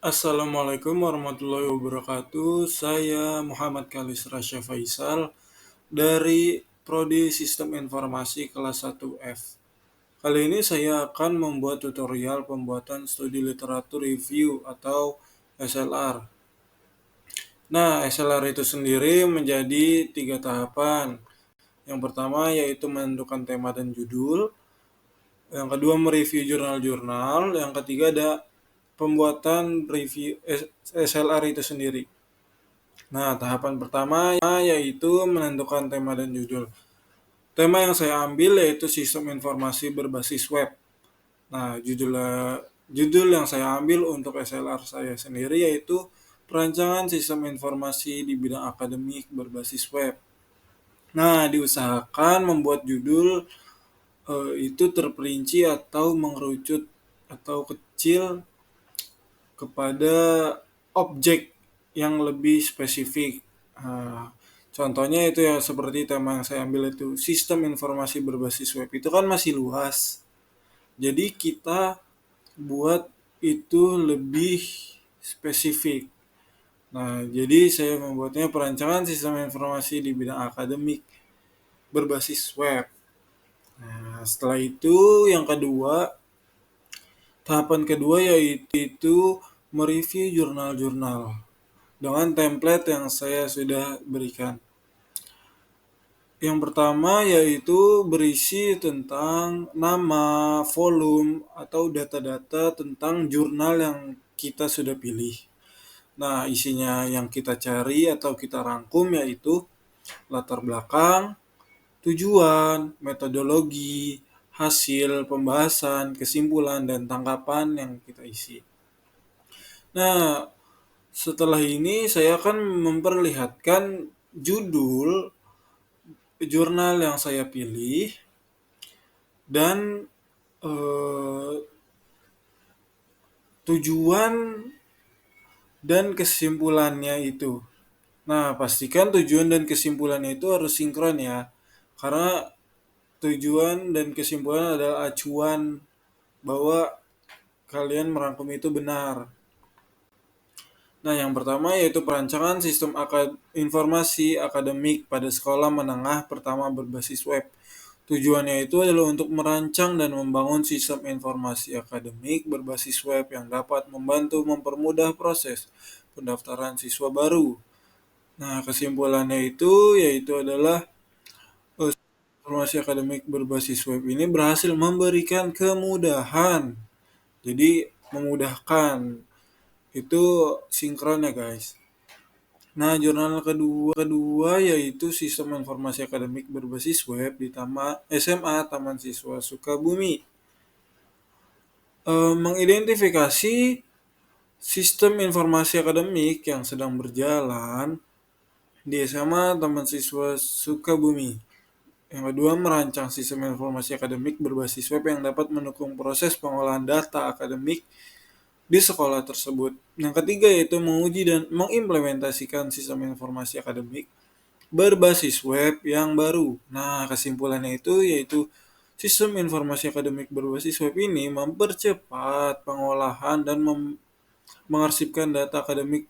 Assalamualaikum warahmatullahi wabarakatuh. Saya Muhammad Kalis Rasya Faisal dari Prodi Sistem Informasi kelas 1F. Kali ini saya akan membuat tutorial pembuatan studi literatur review atau SLR. Nah, SLR itu sendiri menjadi 3 tahapan. Yang pertama yaitu menentukan tema dan judul. Yang kedua mereview jurnal-jurnal. Yang ketiga ada pembuatan review SLR itu sendiri. Nah, tahapan pertama yaitu menentukan tema dan judul. Tema yang saya ambil yaitu sistem informasi berbasis web. Nah, judul yang saya ambil untuk SLR saya sendiri yaitu perancangan sistem informasi di bidang akademik berbasis web. Nah, diusahakan membuat judul itu terperinci atau mengerucut atau kecil kepada objek yang lebih spesifik. Contohnya itu ya seperti tema yang saya ambil itu sistem informasi berbasis web itu kan masih luas. Jadi kita buat itu lebih spesifik. Nah, jadi saya membuatnya perancangan sistem informasi di bidang akademik berbasis web. Nah, setelah itu yang kedua, tahapan kedua yaitu mereview jurnal-jurnal dengan template yang saya sudah berikan. Yang pertama yaitu berisi tentang nama, volume, atau data-data tentang jurnal yang kita sudah pilih. Nah, isinya yang kita cari atau kita rangkum yaitu latar belakang, tujuan, metodologi, hasil pembahasan, kesimpulan, dan tanggapan yang kita isi. Nah, setelah ini saya akan memperlihatkan judul jurnal yang saya pilih dan eh, tujuan dan kesimpulannya itu. Nah, pastikan tujuan dan kesimpulannya itu harus sinkron ya. Karena tujuan dan kesimpulan adalah acuan bahwa kalian merangkum itu benar. Nah, yang pertama yaitu perancangan sistem informasi akademik pada sekolah menengah pertama berbasis web. Tujuannya itu adalah untuk merancang dan membangun sistem informasi akademik berbasis web yang dapat membantu mempermudah proses pendaftaran siswa baru. Nah, kesimpulannya itu yaitu adalah informasi akademik berbasis web ini berhasil memberikan kemudahan. Jadi, memudahkan itu sinkron ya guys. Nah, jurnal kedua yaitu Sistem Informasi Akademik Berbasis Web di SMA Taman Siswa Sukabumi. Mengidentifikasi sistem informasi akademik yang sedang berjalan di SMA Taman Siswa Sukabumi. Yang kedua, merancang sistem informasi akademik berbasis web yang dapat mendukung proses pengolahan data akademik di sekolah tersebut. Yang ketiga yaitu menguji dan mengimplementasikan sistem informasi akademik berbasis web yang baru. Nah, kesimpulannya itu yaitu sistem informasi akademik berbasis web ini mempercepat pengolahan dan mengarsipkan data akademik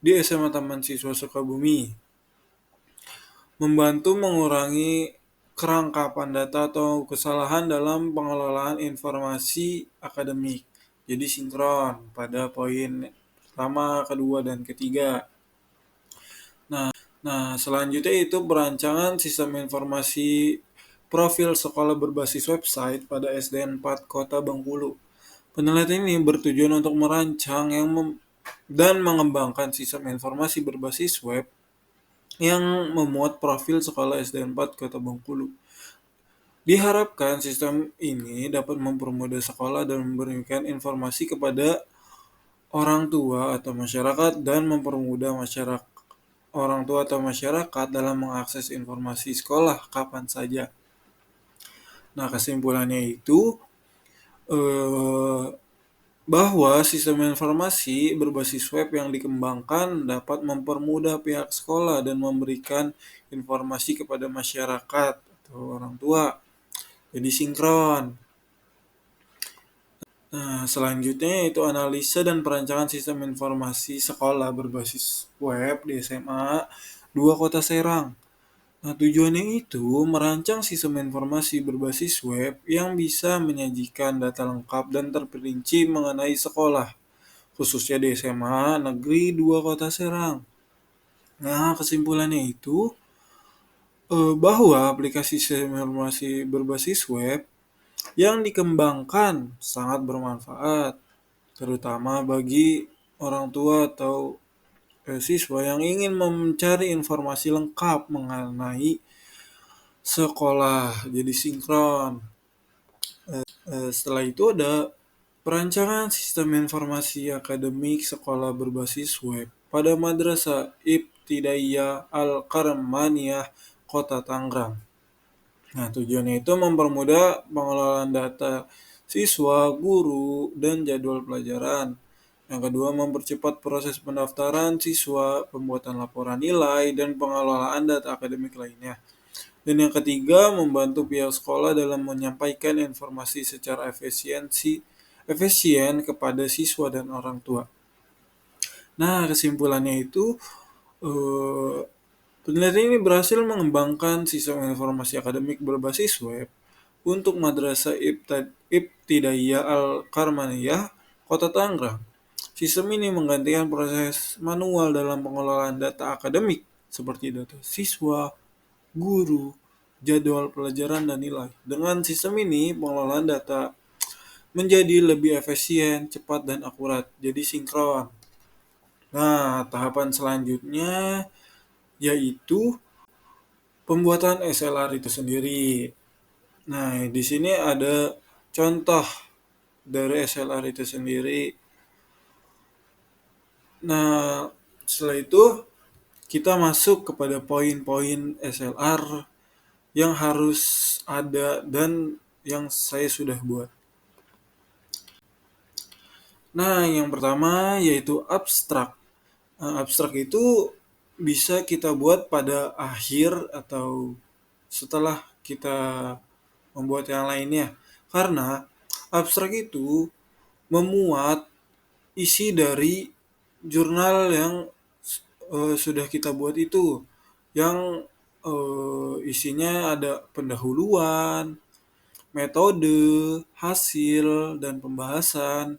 di SMA Taman Siswa Sukabumi, membantu mengurangi kerangkapan data atau kesalahan dalam pengelolaan informasi akademik. Jadi sinkron pada poin pertama, kedua, dan ketiga. Nah, selanjutnya itu perancangan sistem informasi profil sekolah berbasis website pada SDN 4 Kota Bengkulu. Penelitian ini bertujuan untuk merancang dan mengembangkan sistem informasi berbasis web yang memuat profil sekolah SDN 4 Kota Bengkulu. Diharapkan sistem ini dapat mempermudah sekolah dan memberikan informasi kepada orang tua atau masyarakat dan mempermudah orang tua atau masyarakat dalam mengakses informasi sekolah kapan saja. Nah, kesimpulannya itu eh, bahwa sistem informasi berbasis web yang dikembangkan dapat mempermudah pihak sekolah dan memberikan informasi kepada masyarakat atau orang tua. Jadi sinkron. Nah, selanjutnya yaitu analisa dan perancangan sistem informasi sekolah berbasis web di SMA 2 Kota Serang. Nah, tujuannya itu merancang sistem informasi berbasis web yang bisa menyajikan data lengkap dan terperinci mengenai sekolah, khususnya di SMA Negeri 2 Kota Serang. Nah, kesimpulannya itu bahwa aplikasi sistem informasi berbasis web yang dikembangkan sangat bermanfaat, terutama bagi orang tua atau siswa yang ingin mencari informasi lengkap mengenai sekolah, jadi sinkron. Setelah itu ada perancangan sistem informasi akademik sekolah berbasis web pada Madrasah Ibtidaiyah Al-Karmaniyah, Kota Tangerang. Nah, tujuannya itu mempermudah pengelolaan data siswa, guru, dan jadwal pelajaran. Yang kedua, mempercepat proses pendaftaran siswa, pembuatan laporan nilai, dan pengelolaan data akademik lainnya. Dan yang ketiga, membantu pihak sekolah dalam menyampaikan informasi secara efisien kepada siswa dan orang tua. Nah, kesimpulannya itu eh, penelitian ini berhasil mengembangkan sistem informasi akademik berbasis web untuk Madrasah Ibtidaiyah Al-Karmaniyah, Kota Tangerang. Sistem ini menggantikan proses manual dalam pengelolaan data akademik seperti data siswa, guru, jadwal pelajaran, dan nilai. Dengan sistem ini, pengelolaan data menjadi lebih efisien, cepat, dan akurat. Jadi sinkron. Nah, tahapan selanjutnya yaitu pembuatan SLR itu sendiri. Nah, di sini ada contoh dari SLR itu sendiri. Nah, setelah itu kita masuk kepada poin-poin SLR yang harus ada dan yang saya sudah buat. Nah, yang pertama yaitu abstrak. Abstrak itu bisa kita buat pada akhir atau setelah kita membuat yang lainnya. Karena abstrak itu memuat isi dari jurnal yang sudah kita buat itu. Yang isinya ada pendahuluan, metode, hasil, dan pembahasan,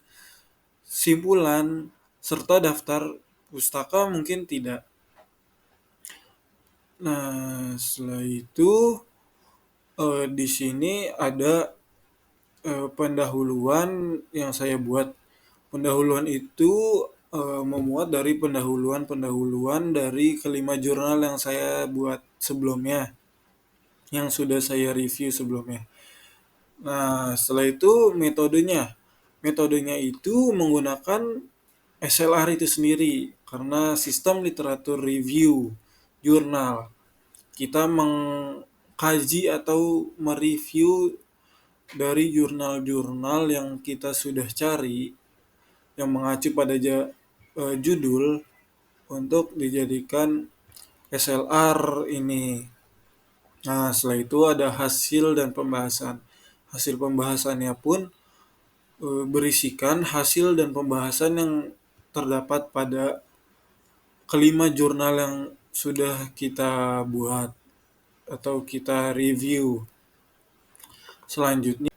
simpulan, serta daftar pustaka mungkin tidak. Nah, setelah itu di sini ada pendahuluan yang saya buat. Pendahuluan itu memuat dari pendahuluan-pendahuluan dari kelima jurnal yang saya buat sebelumnya, yang sudah saya review sebelumnya. Nah, setelah itu metodenya. Metodenya itu menggunakan SLR itu sendiri karena sistem literatur review jurnal. Kita mengkaji atau mereview dari jurnal-jurnal yang kita sudah cari yang mengacu pada judul untuk dijadikan SLR ini. Nah, setelah itu ada hasil dan pembahasan. Hasil pembahasannya pun berisikan hasil dan pembahasan yang terdapat pada kelima jurnal yang sudah kita buat atau kita review. Selanjutnya,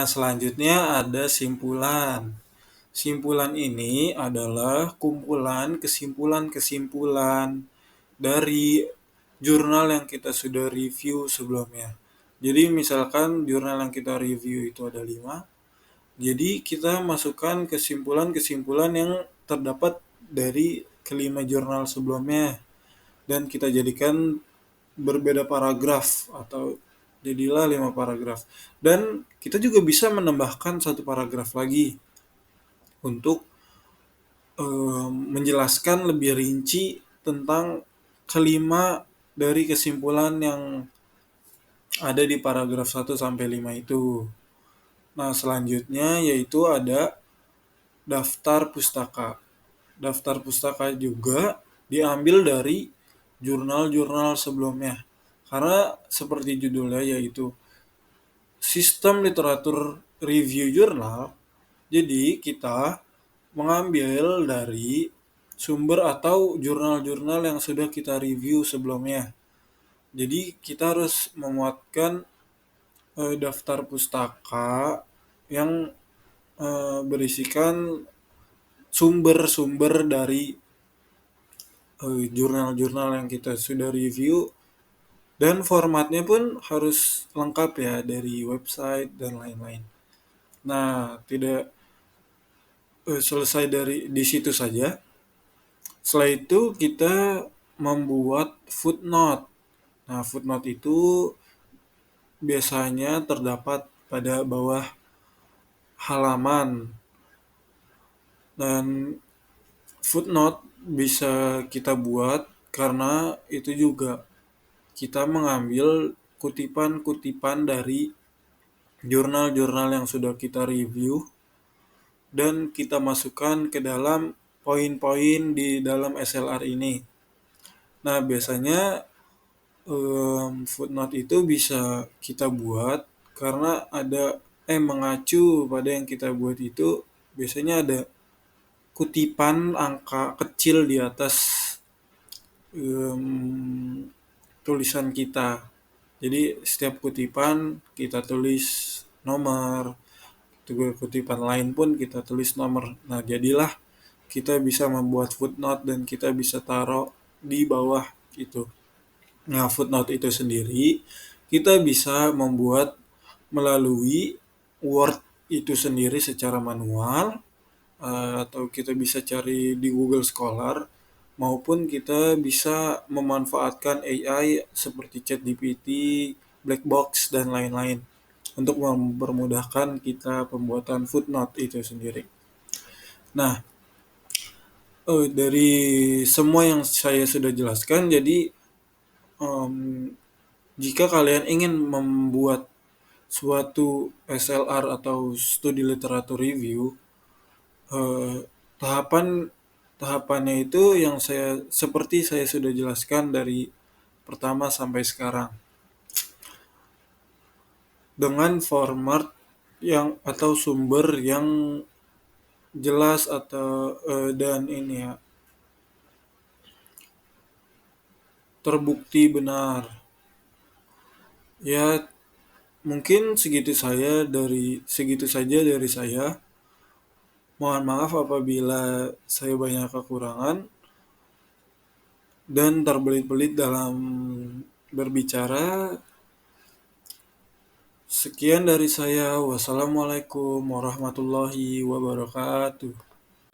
selanjutnya ada simpulan. Simpulan ini adalah kumpulan kesimpulan-kesimpulan dari jurnal yang kita sudah review sebelumnya. Jadi misalkan jurnal yang kita review itu ada 5, jadi kita masukkan kesimpulan-kesimpulan yang terdapat dari kelima jurnal sebelumnya dan kita jadikan berbeda paragraf atau jadilah 5 paragraf. Dan kita juga bisa menambahkan 1 paragraf lagi untuk menjelaskan lebih rinci tentang kelima dari kesimpulan yang ada di paragraf 1 sampai 5 itu. Nah, selanjutnya yaitu ada daftar pustaka. Daftar pustaka juga diambil dari jurnal-jurnal sebelumnya. Karena seperti judulnya yaitu sistem literatur review jurnal, Jadi kita mengambil dari sumber atau jurnal-jurnal yang sudah kita review sebelumnya. Jadi kita harus memuatkan daftar pustaka yang berisikan sumber-sumber dari jurnal-jurnal yang kita sudah review, dan formatnya pun harus lengkap ya, dari website dan lain-lain. Nah, tidak selesai dari di situ saja. Setelah itu kita membuat footnote. Nah, footnote itu biasanya terdapat pada bawah halaman, dan footnote bisa kita buat karena itu juga kita mengambil kutipan-kutipan dari jurnal-jurnal yang sudah kita review dan kita masukkan ke dalam poin-poin di dalam SLR ini. Nah, biasanya footnote itu bisa kita buat karena ada mengacu pada yang kita buat itu, biasanya ada kutipan angka kecil di atas em, tulisan kita. Jadi setiap kutipan kita tulis nomor, kutipan lain pun kita tulis nomor. Nah, jadilah kita bisa membuat footnote dan kita bisa taruh di bawah itu. Nah, footnote itu sendiri kita bisa membuat melalui Word itu sendiri secara manual, atau kita bisa cari di Google Scholar, maupun kita bisa memanfaatkan AI seperti ChatGPT, Blackbox, dan lain-lain untuk mempermudahkan kita pembuatan footnote itu sendiri. Nah, dari semua yang saya sudah jelaskan, jadi em, jika kalian ingin membuat suatu SLR atau studi literatur review, eh, tahapan tahapannya itu yang seperti saya sudah jelaskan dari pertama sampai sekarang, dengan format yang atau sumber yang jelas atau dan ini ya, terbukti benar. Ya, mungkin segitu saja dari saya. Mohon maaf apabila saya banyak kekurangan dan terbelit-belit dalam berbicara. Sekian dari saya. Wassalamualaikum warahmatullahi wabarakatuh.